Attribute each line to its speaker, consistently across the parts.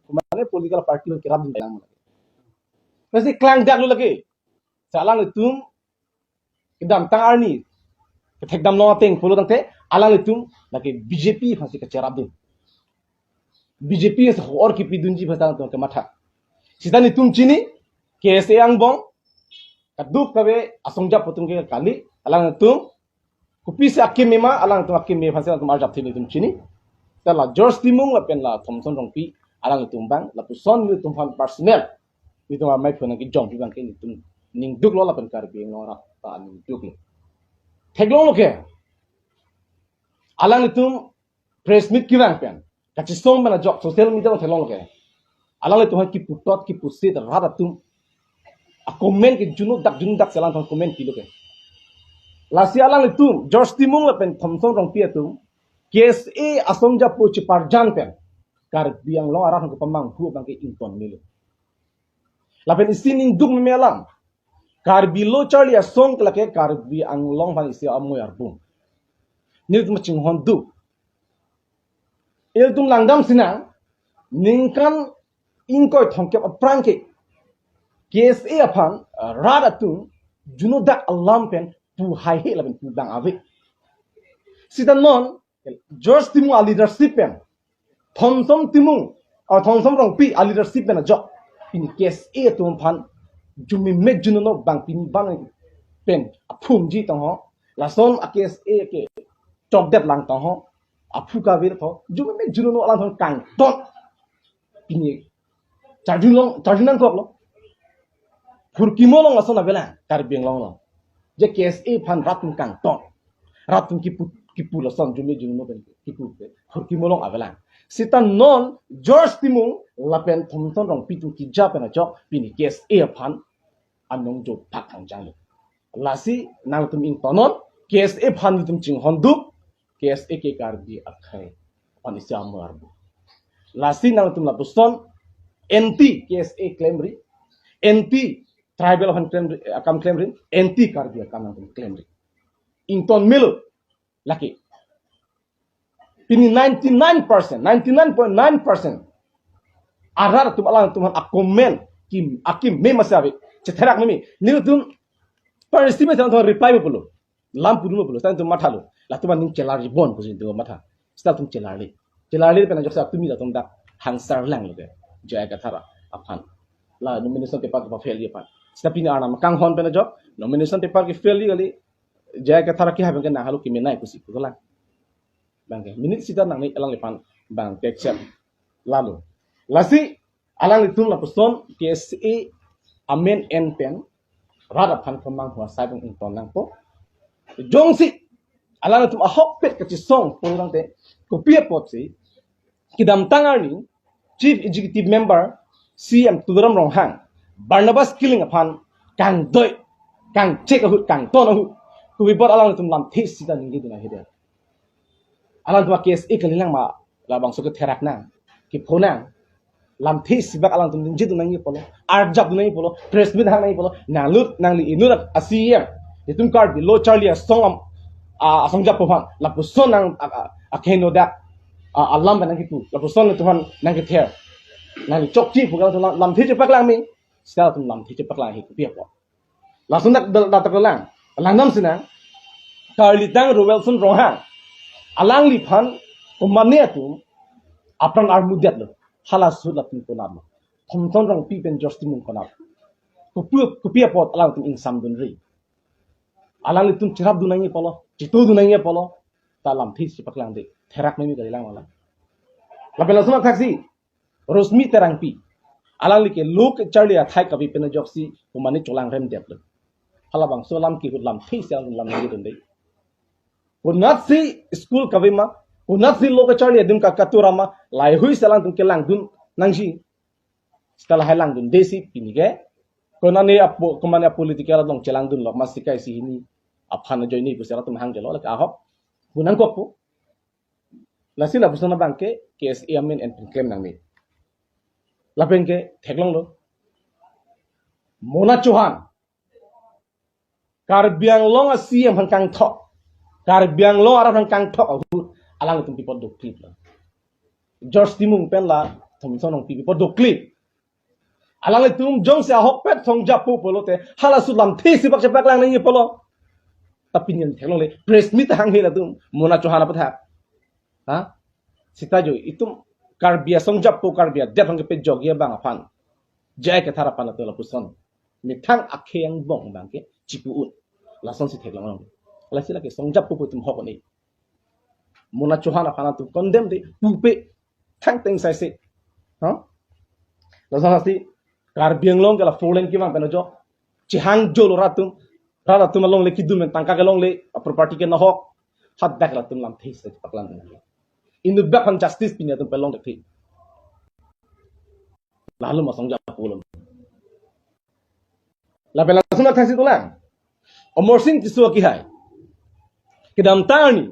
Speaker 1: kumane political party ke rab dun kasi klang dak lu lagi salang itum kidam tang arni ketekdam no teng pulu tangte alang itum lagi BJP fasi ke cerab dun BJP se or ki pidunji bhatang to ke matha sidani tum chini KSA ang bong kaduk kabe asongja putung ke kali alang itum kupi se akim mema alang itum akim me fasi tum arjap thini tum chini tala George Timung la pen la Thomson rongpi alang itum bang la puson mi tum fan personnel itu mai phone ki jong bang ke tum ning duk lo la pen kar bi ngora ta ning duk lo theglong lo ke alang itum press meet ki bang pen kachi song bana jok social media lo theglong lo ke alang itum ki putot ki pusit rada tum a comment ki junu dak salang thong comment ki lo ke lasi alang itum George Timung la pen Thomson rongpi atum KSA asongja pochi parjan pen kar biang long arah ko pamang hu bang ke inton milu lapen isining duk memelang kar bilo charlie asong klake kar bi ang long ban isi amoy arbung nil tum ching hon du il tum langdam sinang ningkan ingkoy thongke aprang ke KSA apan rada tum juno dak alam pen pu hai he lapen pu bang ave sidan non George Timung a leadership pen Thomson Timung or Thomson rongpi a leadership pen a job ini KSA tum pan jumi mek juno no bang pin bang pen a phum ji tong ho la son a KSA ke job det lang tong ho a phu ka ver tho jumi mek juno no lang thong kang tot ini charjun kok lo phur kimo long ason abela kar biang long lo je KSA pan ratun kang tot ratun kipu la son jumi juno no ben kipu phur kimo long abela sitan non George Timung lapen Thomson rong pitu ki japen a jok pini KSA pan anong jo pak ang jang lasi nang tum ing tonon KSA pan tum ching hondu KSA ke karbi akhai pan isya marbu lasi nang tum la puson NT KSA claimri NT tribal han claimri akam claimri NT karbi akam nang tum claimri ing ton mil laki pini 99.9% arar tum alang tum akomen kim akim me masabi cetherak mimi nil tum paristime tang reply pulo lampu dulu pulo tang tum mathalo la tum ning celari bon pusin tum matha sta tum celari pena joksa tumi da tum dak hangsar lang loge jaya kathara aphan la nomination paper ka fail ye pan sta pini ana kang hon pena jok nomination paper ki fail gali jaya kathara ki haben ke na halu ki menai pusi pulang bangke minit sita nang ni elang lepan bang accept lalu lasi alang itung la person KSA amen en pen rada pan pamang hua saibong ing ton nang po jongsi alang itung ahok pet kachi song purang te kopia pot si kidam tangar ni chief executive member CM Tudaram Ronghang Barnabas killing upon kang doi kang check ahut kang ton ahut kubibot alang itung lam tis sita ninggi dina hider alang tua KSA kalilang ma labang suka terak nang ki phonang lam this sibak alang tum jinjit nang ni polo arjab nang ni polo press meet hang nang ni polo nalut nang li inut asiem itum card bi lo charlie song asong jap phan la puson nang akheno dak alam nang kitu la puson tuhan nang ki ther nang li chok chi phugal lam this pak lang mi sta tum lam this pak lang hi ku pia po la sunak da tak lang nam sinang karli tang Robertson Rohang alang lipan kumane atum apran armudiat lo halas sud lapin konam Thomson rong pi pen George Timung konam kupia pot alang tum insam dunri alang litum cerap dunangi polo citu dunangi polo talam this paklang de therak memi kali lang wala lapela suma khaksi rosmi terang pi alang like luk charlie athai kabi pen joksi kumane cholang rem dep lo halabang solam ki lam this yang lam ngi dun de unat si school kawima unat si loka charlie dum ka katurama lai hui salang tum kelang dun nangsi setelah halang dun desi pinige konane apo komane political dong celang dun lok masikai si ini aphan joy ni busara tum hang jelo lak ahop bunang ko po lasi la busana bangke KSA amen and claim nang ni lapengke theklong lo Mona Chauhan karbiang long CM hangkang thok karbiang lo arah kang tok alang tum pipot do clip la George Timung pen la thomson nong pi podokli alang le tum jong se hok pet songjap pu polote hala sulam thi sibak sepak lang ni polo tapi nyen thelong le press meet hang he la tum mona chohana patha ha sita jo itum karbia songjap pu karbia det hong pe jogia bang afan jai ke thara pana to la puson mithang akhe yang bong bang ke chipu un la son si theklang la sila ke songjap pu tum hok ni mona chohana pana tum condemn de pu pe thang teng sai se ha la sa si karbiang long kala folen ki mang penojo chihang jolo ratum long le kidum men tangka long le property ke na hok hat back la tum lam thei se paklan in the back on justice pinya tum pelong de thi lalu ma songjap pulon la bela suna thasi tulang Omor Singh Tisu ki hai kidam tani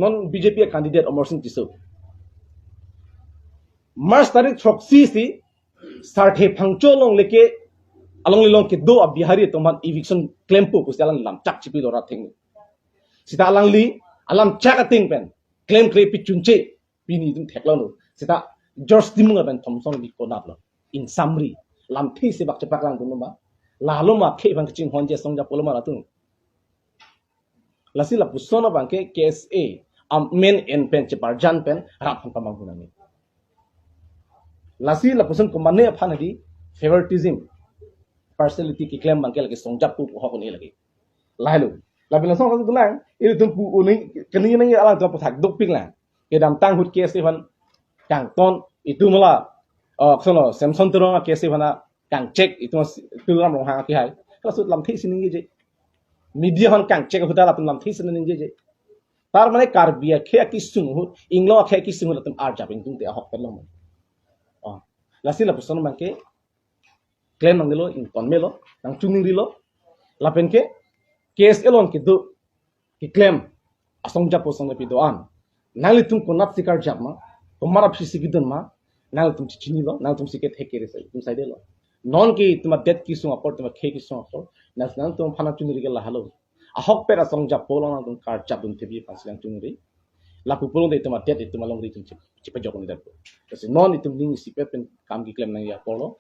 Speaker 1: non BJP candidate Omor Singh Tisu March tarik troksi si sarthe phangcho long leke along long ke do ab bihari toman eviction claim pu pusalang lam chak chipi dora thing sita alang li alam chak ating pen claim kre pi chunche pini dum theklo no sita George Timunga ben Thomson bi konap lo in summary lam thi se bak chapak lang dum ma la lo ma khe bang ching honje songja polo ma tu lasi la pusona bang ke KSA am men en pen chepar jan pen rap phang pamang hunani lasi la puson komane aphan di favoritism partiality ki claim bang ke lagi songjap pu ho ni lagi lalu la bila song tu lang itu tum pu uni keni nang ala tu pathak dok ping lang ke dam tang hut KSA ban kang ton itu mala sono Samson turong KSA bana kang check itu tulam rong hang ki hai la sut lam thi sining je media hon kang check huta la tum lam thi sining je tar mane karbia khe ki sung hu inglo khe ki sung la tum ar japing tum te hok pelom lasi la puson bang ke claim nang dilo in kon melo nang chuning dilo lapen ke case elon ke do ki claim asong japo song pi do an nali tum ko nat sikar jap ma tomara phisi gidan ma nali tum chini lo nali tum siket heke re sai tum side lo non ki tuma det ki sung apor tuma khe ki sung apor nas nang tum phana chunri ke la halo ahok pera song japo lo nang tum kar jap tum tebi paslang chunri la pupulong de tuma det tuma long ri tum chipa jokon dar kasi non itum ning sipe pen kam ki claim nang ya polo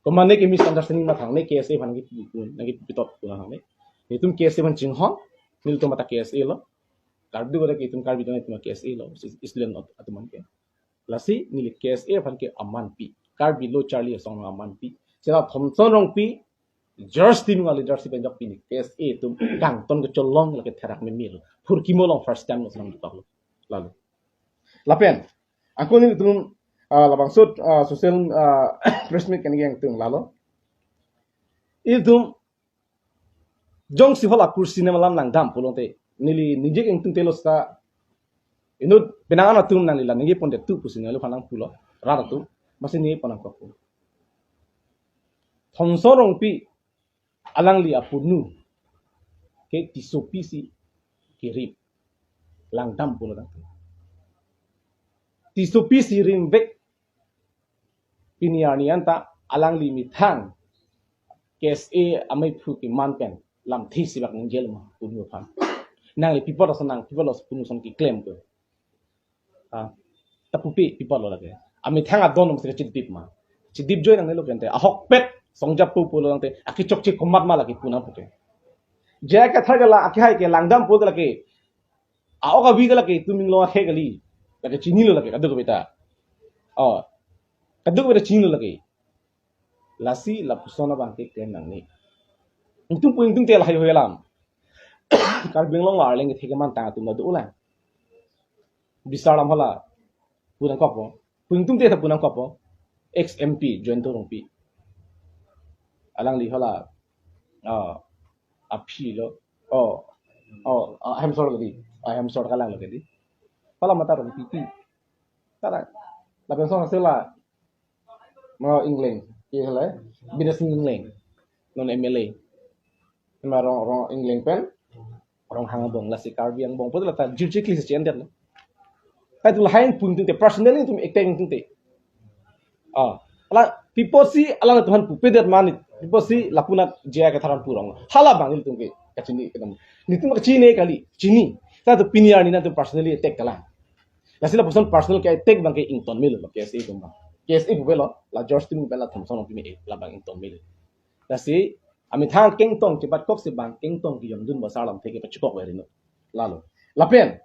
Speaker 1: komane ke misunderstanding ma thangne KSA bhan ki nang ki pitot kuna hame itum KSA bhan jing ho nil tum mata KSA lo kardu gore ki itum kar bidone tum KSA lo islen not atuman ke lasi nil KSA bhan ke aman pi kar bilo Charlie song aman pi sela Thomson rong pi George team nga leadership en jok pi ni KSA tum gang ton ke cholong la ke therak me mil phur ki molong first time no sang taklo lalu lapen aku ni tum labang sut social press meet kan yang tung lalo itu jong si hola kursi ne malam lang dam pulong te nili nije eng tung telo sta inut benangan tum nang lila nige ponde tu kursi ne lo phanang pulo rada tu masih ni panang ko thonsorong pi alang li apunu ke tisopi si kirip lang dam pulo dang tisopi si rimbek piniarni anta alang li mithang KSA amai phu ki manpen lam thi sibak ningjel ma punu phan nang li people asanang people os punu son ki claim ko tapupi people lo lage ami thang adon um se chidip ma chidip joy nang lo pente ahok pet songjap pu pulo nang te aki chok chi komat ma lagi puna puke jaya ka thagala aki hai ke langdam pu lage aoga bi lage tuming lo he gali lage chini lo lage kadu ko beta kaduk beda chino lagi lasi la pusona bangke claim nang ni untung puing tung tel hayo helam kar binglong lar leng theke man ta tum na du la bisaram hala punang kopo puing tung te ta punang kopo XMP join to rongpi alang li hala aphi lo I am sorry kala lagi di pala mata rongpi pi kala la pensong sela mau England, iya lah, beda sing England, non MLA, cuma orang England pen, orang hang bong, lasi karbi yang bong, betul lah, jujur klis cian dia lah, itu lah yang pun tu personally tu acting tu lah, people si alang Tuhan pupe dia mani, people si lapunat jaya ketharan purong, halah bang itu tu kecini kedam, itu mak cini kali, cini, tapi tu piniar ni nanti personally attack kalah, lasi lah person personal kayak attack bang kayak Ington mil, kayak si itu bang. case ibu belo la George Tim bela Thompson of me la bang intong mil lasi ami thang keng tong ki bat kok si bang keng tong ki yom dun basalam theke pachukok werino lalo lapen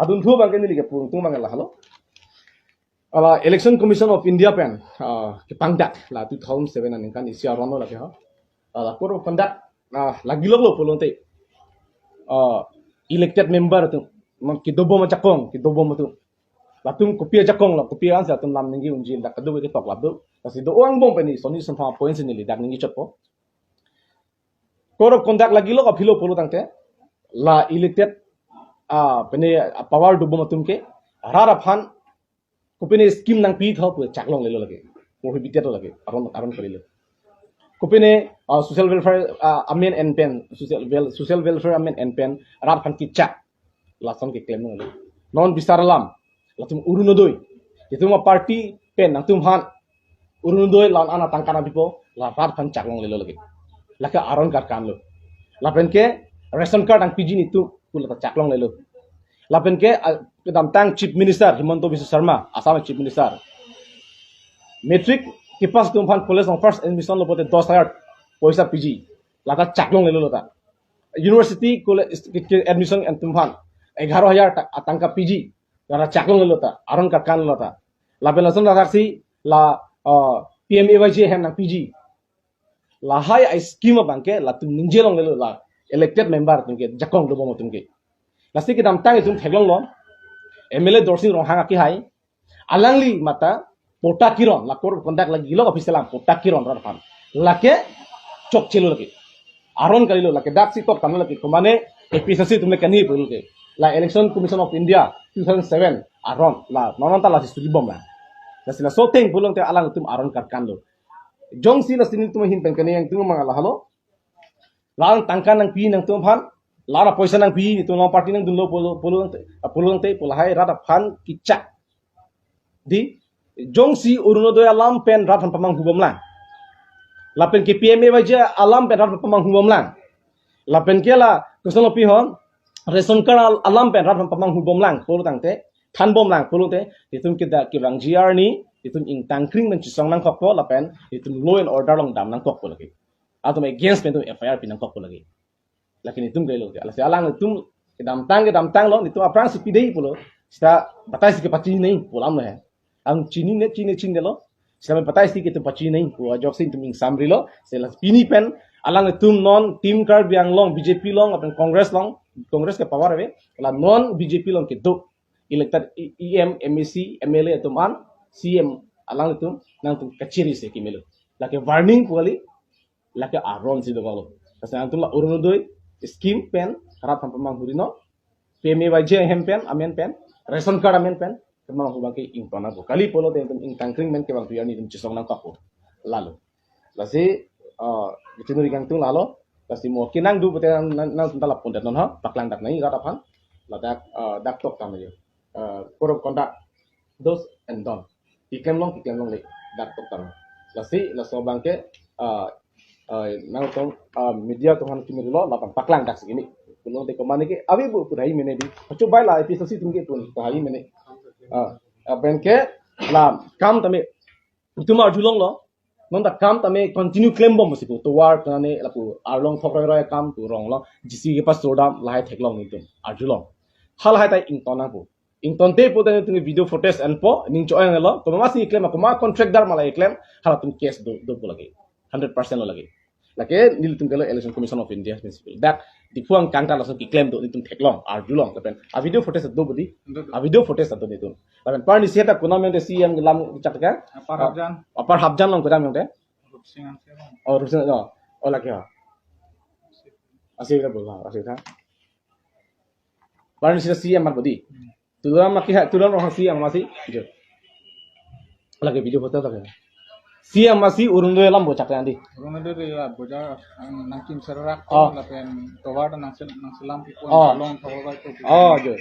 Speaker 1: adun thu bang keni lige pung tung bang la halo ala election commission of India pen ki pangdak la 2007 anin kan isia rono la ke ha ala kor conduct la gilok lo polonte elected member tu ki dobo ma chakong ki dobo ma tu latung kopia jakong la kopia ansa tum lam ningi unjil da kadu ke tok labdo kasi do uang bom pani soni son fa points ni lidak ningi chotpo korop kondak lagi lo apilo polo tangte la elected pani power dubo matum ke rara phan kopine scheme nang pi thau pu chaklong lelo lage prohibited lage aron karilo kopine social welfare amen and pen social welfare amen and pen rara phan ki chak lason ke claim nang non bisaralam latum urunodoi itu ma party pen nang tum han urunodoi lan ana tangkana bipo la rat phan chaklong lelo lagi laka aron kar kan lo lapen ke ration card ang pg ni tu kula chaklong lelo lapen ke kedam tang chief minister Himanto Biswa Sharma Assam chief minister metric ki pas tum han college ng first admission lo pote 10,000 paisa pg laka chaklong lelo ta university college admission and tum han 11,000 tangka pg Gara chaklong lelo ta aron ka kan lelo ta la belason la raksi la PMAYJ hem nang PG la hai ai scheme bangke la tum ningjelong lelo la elected member tumke jakong do bomo tumke la siki dam tang tum theglong lo MLA dorsing rong hanga ki hai alangli mata pota kiron la kor kondak lagi lo official am pota kiron rar pan la ke chok chelo lagi aron kalilo la ke daksi tok kamlo lagi komane episasi tumle kani pulke la election commission of India 2007 aron la nononta la studi bom la sila soteng bulong te alang tum aron karkan lo jong si la sinin tum hin penkani yang tum mangala halo lang tangkan nang pi nang tum phan lara poisa nang pi tum no party nang dunlo polo te polahai rada phan kicha di jong si urunodoy alam pen rat phan pamang hubom lang lapen ke PMA waja alam pen rat pamang hubom lang lapen ke la kusono pi hon ration card alam pen rat pamang hubom lang polo tangte than bom lang polo te itum kita kirang GR ni itum ing tangkring men chisong nang kokpo lapen itum law and order long dam nang kokpo lagi atum against men tu FIR pinang kokpo lagi lakin itum gelo te alas alang itum dam tang lo itum aprang si pidei polo sta batai si ke pachi nei polam le ang chini de lo sta batai si ke tu pachi nei ko ajok sin tum ing samri lo selas pini pen alang itum non team card biang long BJP long apen congress ke power ave la non BJP long ke do elected EM MEC MLA tuman CM alang itu nang tu kaciri se kimelo lake warning kuali lake aron si dogalo kasi antum la urunodoi scheme pen harap pamang hurino PMAYJ hem pen amen pen ration card amen pen kemang hubaki ing tona ko kali polo te ing tangkring men ke bang tuyani tum chisong nang kapo lalu lasi bitinuri gang tu lalo lasi mo kinang du bute nang tala pondet non ha paklang dak nai gata phan ladak dak tok tamayo korop kondak dos and don ikem long le dak tok tam lasi laso bangke nang tong media tuhan kimir lo lapang paklang dak segini kulong de komane ke abi bu pudai mene di coba la episode si tungke pun pahali mene bangke la kam tame utuma julong lo non da kam tame continue claim bom sipu to war tane lapu arlong thokra ra kam tu rong lo jisi ke pas sodam lai theklong ni tum arjulong hal hai tai ing tona bu ing tonte po tane tung video footage and po ning cho ang lo ko masi claim ko ma contract dar malai claim hala tum case do po lagi 100% lo lagi lake nil tung kalo election commission of India principle that di puang kangta langsung ki claim do ni tum theklong arjulong lapen a video footage do budi a video footage do ni tum lapen par ni siata kuna men de CM lam chakka apar habjan long kodam yong de और रुपसे और लगे हा असे का बोला असे था पर निश्चित CM मत बदी तुरंत मत क्या तुरंत वहाँ CM मासी जो लगे वीडियो होता लगे CM मासी उरुंदो एलम बोचा क्या दी
Speaker 2: उरुंदो रे बोचा नंकिन सररा को लपेन तोवाड़ नंसलाम की कोन लोंग तोवाड़ तो
Speaker 1: जो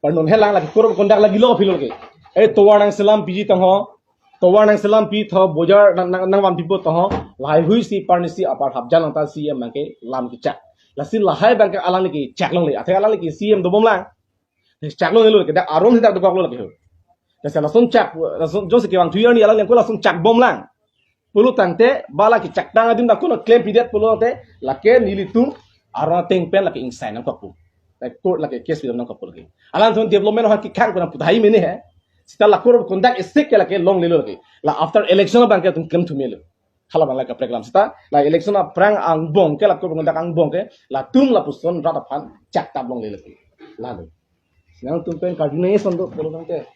Speaker 1: पर नोन हेलांग लगे कोर कोंडा लगी लो फिलो के ए तोवाड़ नंसलाम पीजी तंहो towar nang selam pi tho bojar nang wan pipo tho lai hui si parnisi apar habjan nang ta CM mangke lam ki chak la si lahai bangke alang ki chak long le athe alang ki CM do bom lang chak long le ke da aron hidak do kok lo ke Kasi langsung cak, langsung Jose kewang tuyor ni alang yang ko langsung cak bom lang. Pulu tangte bala ki cak tang adim da kuno claim pidet pulu tangte lake nilitung arona teng pen lake inside nang kapu. Like court lake case bidam nang kapu lake. Alang thon development ha ki kan ko na pudhai mene hai. Sita lakur conduct isik ke lake long lelo lake. La after election bang ke tum claim to melo. Khala bang lake program sita la election a prang ang bong ke lakur conduct ang bong ke la tum la puson rata pan cak tab long lelo ke. La do. Yang tum pen coordination do pulu tangte